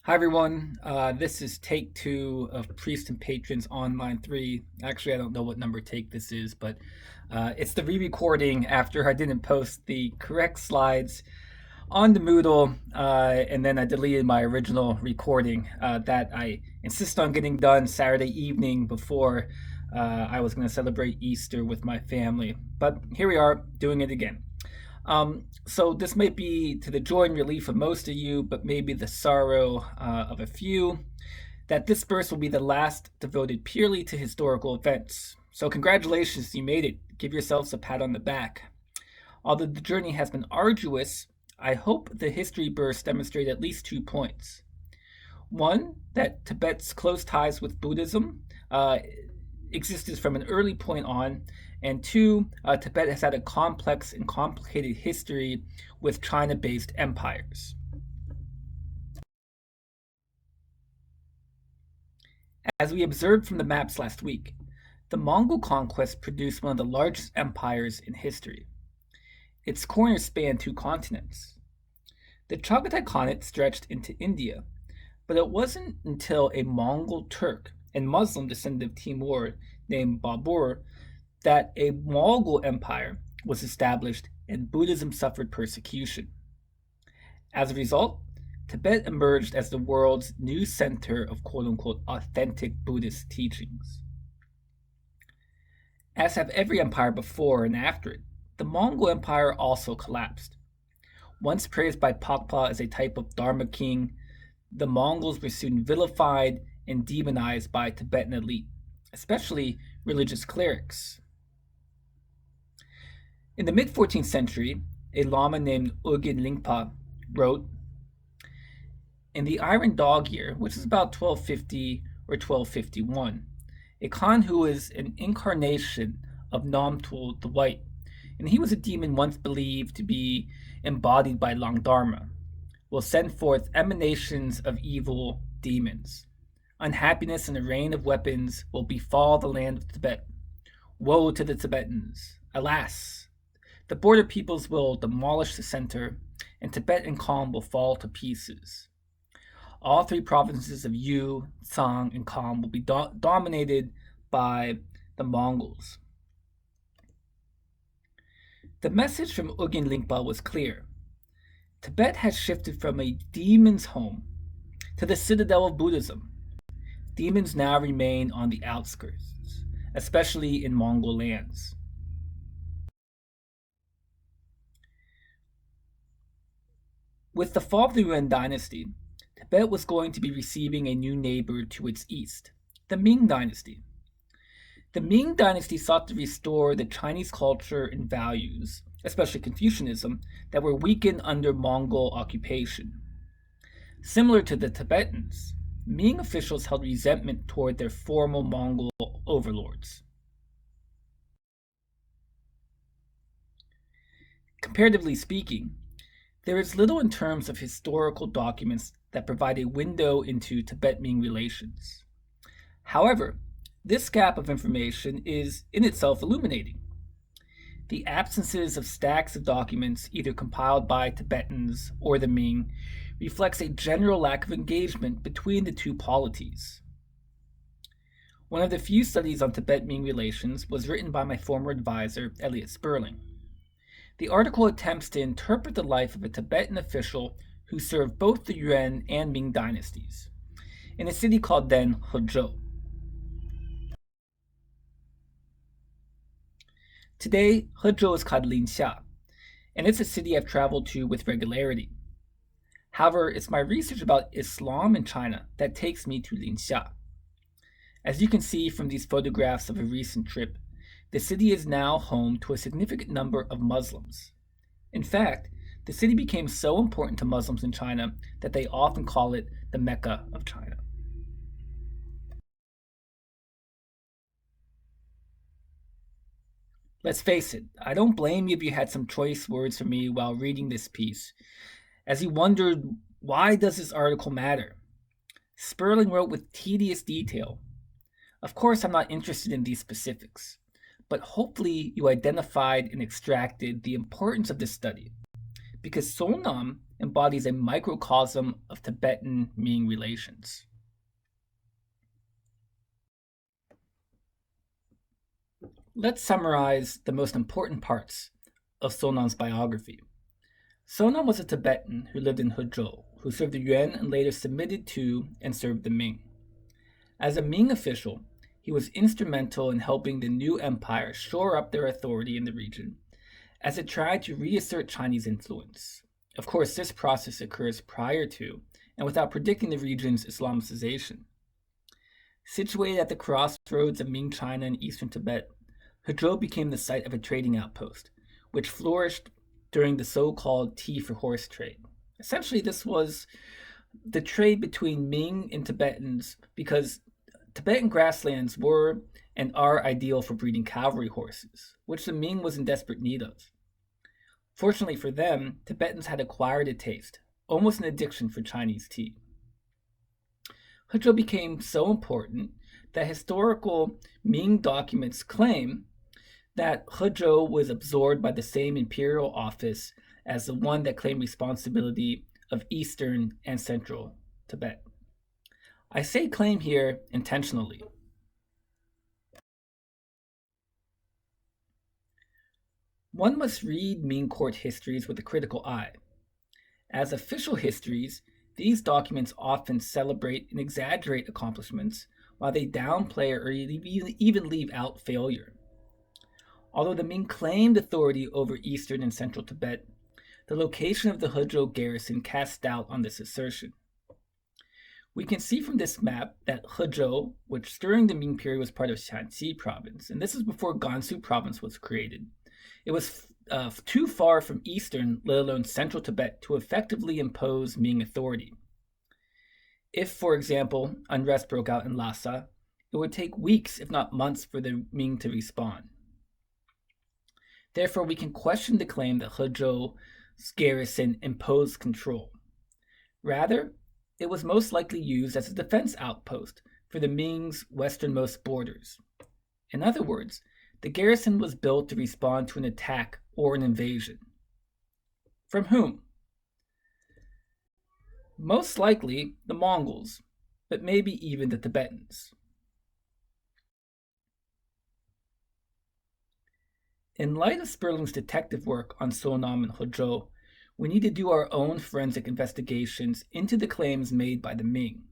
Hi everyone. This is take two of Priest and Patrons Online 3. Actually, I don't know what number take this is, but it's the re-recording after I didn't post the correct slides on the Moodle, and then I deleted my original recording that I insist on getting done Saturday evening before I was going to celebrate Easter with my family. But here we are doing it again. So this might be to the joy and relief of most of you, but maybe the sorrow of a few, that this verse will be the last devoted purely to historical events. So congratulations, you made it. Give yourselves a pat on the back. Although the journey has been arduous, I hope the history bursts demonstrate at least 2 points. One, that Tibet's close ties with Buddhism existed from an early point on, and two, Tibet has had a complex and complicated history with China based empires. As we observed from the maps last week, the Mongol conquest produced one of the largest empires in history. Its corners spanned two continents. The Chagatai Khanate stretched into India, but it wasn't until a Mongol Turk and Muslim descendant of Timur named Babur that a Mongol empire was established and Buddhism suffered persecution. As a result, Tibet emerged as the world's new center of quote unquote authentic Buddhist teachings. As have every empire before and after it, the Mongol Empire also collapsed. Once praised by Pakpa as a type of Dharma king, the Mongols were soon vilified and demonized by Tibetan elite, especially religious clerics. In the mid 14th century, a lama named Ugyen Lingpa wrote, in the Iron Dog year, which is about 1250 or 1251, a Khan who was an incarnation of Namtul the White, and he was a demon once believed to be embodied by Langdharma, will send forth emanations of evil demons. Unhappiness and a rain of weapons will befall the land of Tibet. Woe to the Tibetans! Alas! The border peoples will demolish the center, and Tibet and Kham will fall to pieces. All three provinces of Yu, Tsang, and Kham will be dominated by the Mongols. The message from Ugyen Lingpa was clear. Tibet has shifted from a demon's home to the citadel of Buddhism. Demons now remain on the outskirts, especially in Mongol lands. With the fall of the Yuan dynasty, Tibet was going to be receiving a new neighbor to its east, the Ming dynasty. The Ming dynasty sought to restore the Chinese culture and values, especially Confucianism, that were weakened under Mongol occupation. Similar to the Tibetans, Ming officials held resentment toward their former Mongol overlords. Comparatively speaking, there is little in terms of historical documents that provide a window into Tibet-Ming relations. However, this gap of information is in itself illuminating. The absences of stacks of documents, either compiled by Tibetans or the Ming, reflects a general lack of engagement between the two polities. One of the few studies on Tibet-Ming relations was written by my former advisor, Elliot Sperling. The article attempts to interpret the life of a Tibetan official who served both the Yuan and Ming dynasties, in a city called then Hezhou. Today, Hezhou is called Linxia, and it's a city I've traveled to with regularity. However, it's my research about Islam in China that takes me to Linxia. As you can see from these photographs of a recent trip, the city is now home to a significant number of Muslims. In fact, the city became so important to Muslims in China that they often call it the Mecca of China. Let's face it, I don't blame you if you had some choice words for me while reading this piece, as you wondered, why does this article matter? Sperling wrote with tedious detail. Of course, I'm not interested in these specifics, but hopefully you identified and extracted the importance of this study, because Sonam embodies a microcosm of Tibetan Ming relations. Let's summarize the most important parts of Sonam's biography. Sonam was a Tibetan who lived in Huzhou, who served the Yuan and later submitted to and served the Ming. As a Ming official, he was instrumental in helping the new empire shore up their authority in the region as it tried to reassert Chinese influence. Of course, this process occurs prior to and without predicting the region's Islamicization. Situated at the crossroads of Ming China and eastern Tibet, Huzhou became the site of a trading outpost, which flourished during the so-called tea for horse trade. Essentially, this was the trade between Ming and Tibetans because Tibetan grasslands were and are ideal for breeding cavalry horses, which the Ming was in desperate need of. Fortunately for them, Tibetans had acquired a taste, almost an addiction for Chinese tea. Huzhou became so important that historical Ming documents claim that Huzhou was absorbed by the same imperial office as the one that claimed responsibility of eastern and central Tibet. I say claim here intentionally. One must read Ming court histories with a critical eye. As official histories, these documents often celebrate and exaggerate accomplishments while they downplay or even leave out failure. Although the Ming claimed authority over eastern and central Tibet, the location of the Huzhou garrison casts doubt on this assertion. We can see from this map that Huzhou, which during the Ming period was part of Shanxi province, and this is before Gansu province was created, it was too far from eastern, let alone central Tibet, to effectively impose Ming authority. If, for example, unrest broke out in Lhasa, it would take weeks, if not months, for the Ming to respond. Therefore, we can question the claim that Huzhou's garrison imposed control. Rather, it was most likely used as a defense outpost for the Ming's westernmost borders. In other words, the garrison was built to respond to an attack or an invasion. From whom? Most likely the Mongols, but maybe even the Tibetans. In light of Sperling's detective work on Sonam and Huzhou, we need to do our own forensic investigations into the claims made by the Ming,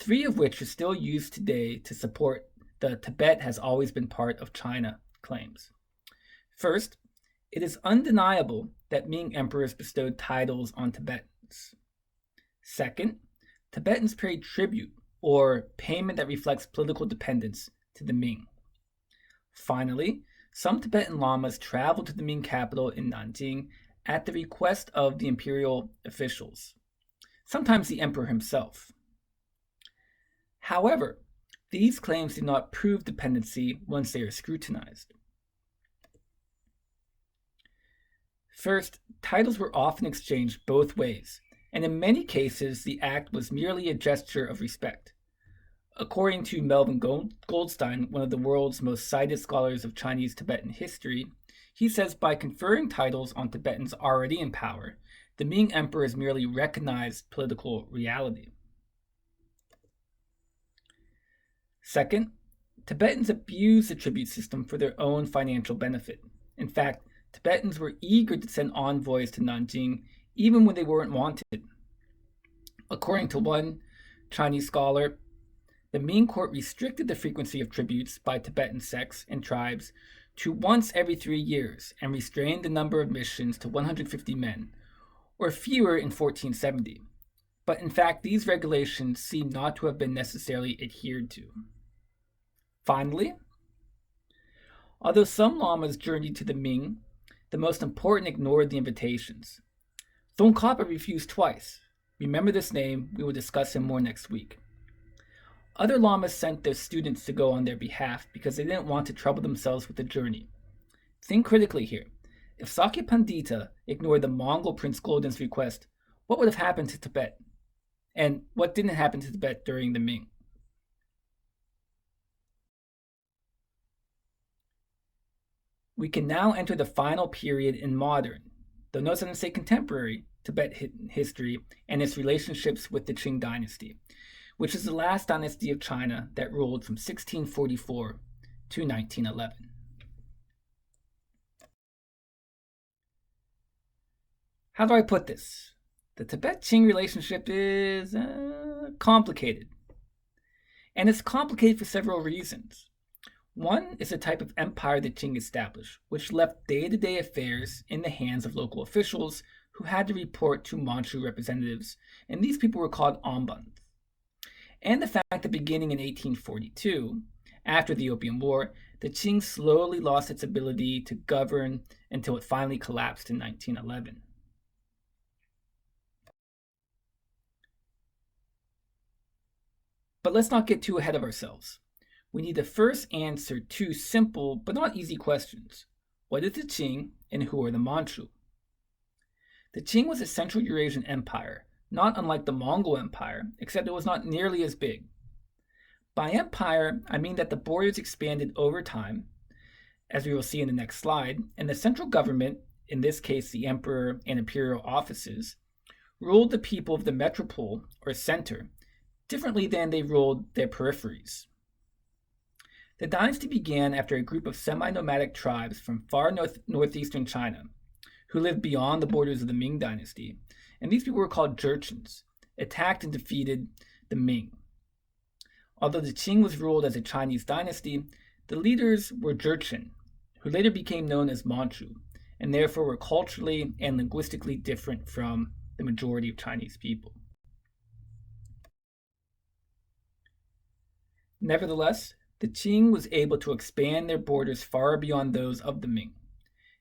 3 of which are still used today to support the Tibet has always been part of China claims. First, it is undeniable that Ming emperors bestowed titles on Tibetans. Second, Tibetans paid tribute, or payment that reflects political dependence, to the Ming. Finally, some Tibetan lamas traveled to the Ming capital in Nanjing at the request of the imperial officials, sometimes the emperor himself. However, these claims do not prove dependency once they are scrutinized. First, titles were often exchanged both ways, and in many cases the act was merely a gesture of respect. According to Melvin Goldstein, one of the world's most cited scholars of Chinese Tibetan history, he says by conferring titles on Tibetans already in power, the Ming emperors merely recognized political reality. Second, Tibetans abused the tribute system for their own financial benefit. In fact, Tibetans were eager to send envoys to Nanjing even when they weren't wanted. According to one Chinese scholar, the Ming court restricted the frequency of tributes by Tibetan sects and tribes to once every 3 years and restrained the number of missions to 150 men, or fewer in 1470. But in fact, these regulations seem not to have been necessarily adhered to. Finally, although some lamas journeyed to the Ming, the most important ignored the invitations. Thongkapa refused twice. Remember this name, we will discuss him more next week. Other lamas sent their students to go on their behalf because they didn't want to trouble themselves with the journey. Think critically here. If Sakya Pandita ignored the Mongol Prince Golden's request, what would have happened to Tibet? And what didn't happen to Tibet during the Ming? We can now enter the final period in modern, though notice I didn't say contemporary, Tibet history and its relationships with the Qing dynasty, which is the last dynasty of China that ruled from 1644 to 1911. How do I put this? The Tibet-Qing relationship is complicated. And it's complicated for several reasons. One is the type of empire the Qing established, which left day-to-day affairs in the hands of local officials who had to report to Manchu representatives, and these people were called ambans. And the fact that beginning in 1842, after the Opium War, the Qing slowly lost its ability to govern until it finally collapsed in 1911. But let's not get too ahead of ourselves. We need to first answer two simple but not easy questions. What is the Qing and who are the Manchu? The Qing was a Central Eurasian empire, not unlike the Mongol Empire, except it was not nearly as big. By empire, I mean that the borders expanded over time, as we will see in the next slide, and the central government, in this case the emperor and imperial offices, ruled the people of the metropole, or center, differently than they ruled their peripheries. The dynasty began after a group of semi-nomadic tribes from far northeastern China, who lived beyond the borders of the Ming dynasty, and these people were called Jurchens, attacked and defeated the Ming. Although the Qing was ruled as a Chinese dynasty, the leaders were Jurchen, who later became known as Manchu, and therefore were culturally and linguistically different from the majority of Chinese people. Nevertheless, the Qing was able to expand their borders far beyond those of the Ming.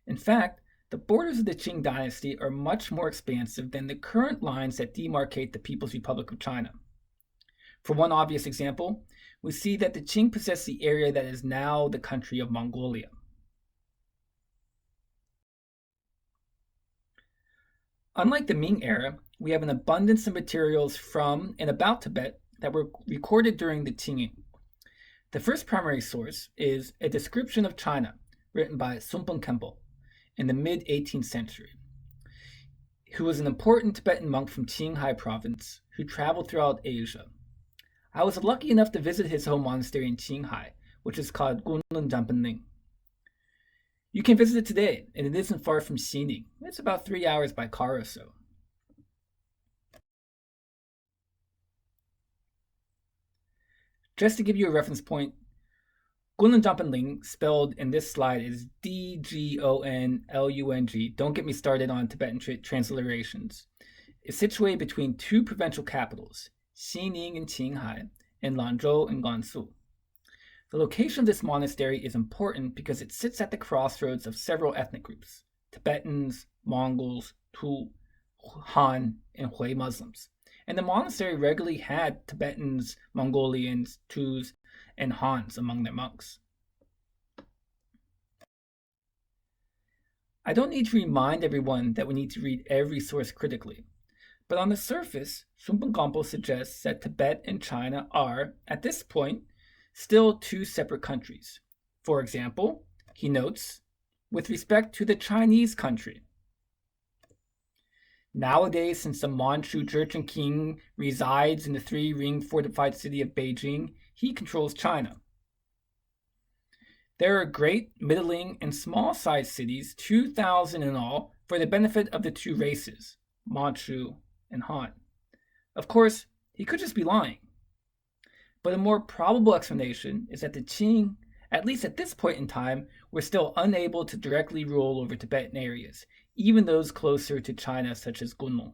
In fact, the borders of the Qing dynasty are much more expansive than the current lines that demarcate the People's Republic of China. For one obvious example, we see that the Qing possessed the area that is now the country of Mongolia. Unlike the Ming era, we have an abundance of materials from and about Tibet that were recorded during the Qing. The first primary source is a description of China written by Sumpung Khenpo in the mid-18th century, who was an important Tibetan monk from Qinghai province who traveled throughout Asia. I was lucky enough to visit his home monastery in Qinghai, which is called Gunlun Jampanling. You can visit it today, and it isn't far from Xining. It's about 3 hours by car or so. Just to give you a reference point, Gunlun Jampanling, spelled in this slide, is Dgonlung. Don't get me started on Tibetan transliterations. It's situated between two provincial capitals, Xining in Qinghai and Lanzhou in Gansu. The location of this monastery is important because it sits at the crossroads of several ethnic groups: Tibetans, Mongols, Tu, Han, and Hui Muslims. And the monastery regularly had Tibetans, Mongolians, Tus, and Hans among their monks. I don't need to remind everyone that we need to read every source critically, but on the surface, Sumpung Khenpo suggests that Tibet and China are, at this point, still two separate countries. For example, he notes, with respect to the Chinese country. Nowadays, since the Manchu Jurchen king resides in the three-ring fortified city of Beijing, he controls China. There are great, middling, and small-sized cities, 2,000 in all, for the benefit of the two races, Manchu and Han. Of course, he could just be lying. But a more probable explanation is that the Qing, at least at this point in time, were still unable to directly rule over Tibetan areas, even those closer to China such as Gunlun.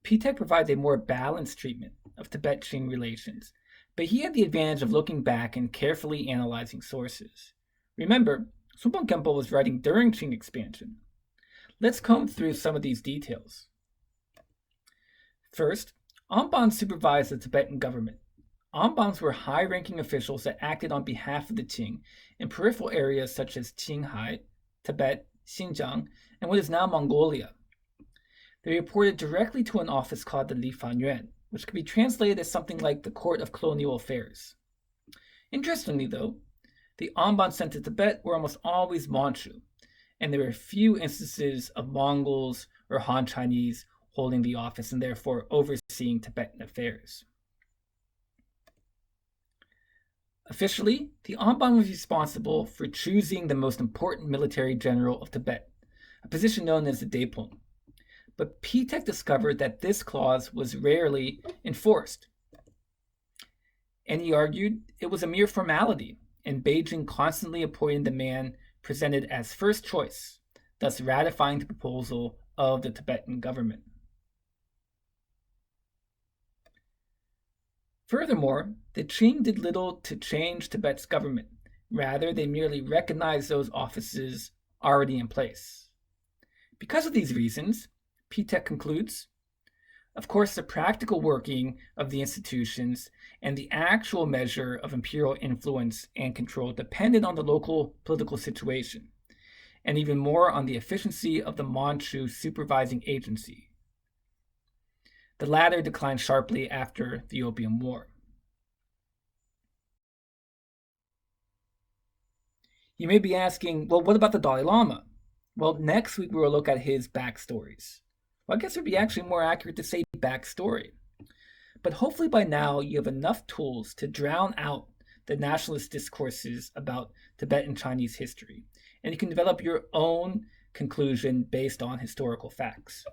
Pitek provides a more balanced treatment of Tibet-Qing relations, but he had the advantage of looking back and carefully analyzing sources. Remember, Sumpung Khenpo was writing during Qing expansion. Let's comb through some of these details. First, ambans supervised the Tibetan government. Ambans were high-ranking officials that acted on behalf of the Qing in peripheral areas such as Qinghai, Tibet, Xinjiang, and what is now Mongolia. They reported directly to an office called the Li Fan Yuan, which could be translated as something like the Court of Colonial Affairs. Interestingly, though, the ambans sent to Tibet were almost always Manchu, and there were few instances of Mongols or Han Chinese holding the office and therefore overseeing Tibetan affairs. Officially, the Anban was responsible for choosing the most important military general of Tibet, a position known as the Depon. But Pitek discovered that this clause was rarely enforced, and he argued it was a mere formality, and Beijing constantly appointed the man presented as first choice, thus ratifying the proposal of the Tibetan government. Furthermore, the Qing did little to change Tibet's government. Rather, they merely recognized those offices already in place. Because of these reasons, Pitek concludes, of course, the practical working of the institutions and the actual measure of imperial influence and control depended on the local political situation, and even more on the efficiency of the Manchu supervising agency. The latter declined sharply after the Opium War. You may be asking, well, what about the Dalai Lama? Well, next week we will look at his backstories. Well, I guess it would be actually more accurate to say backstory. But hopefully by now you have enough tools to drown out the nationalist discourses about Tibetan Chinese history, and you can develop your own conclusion based on historical facts.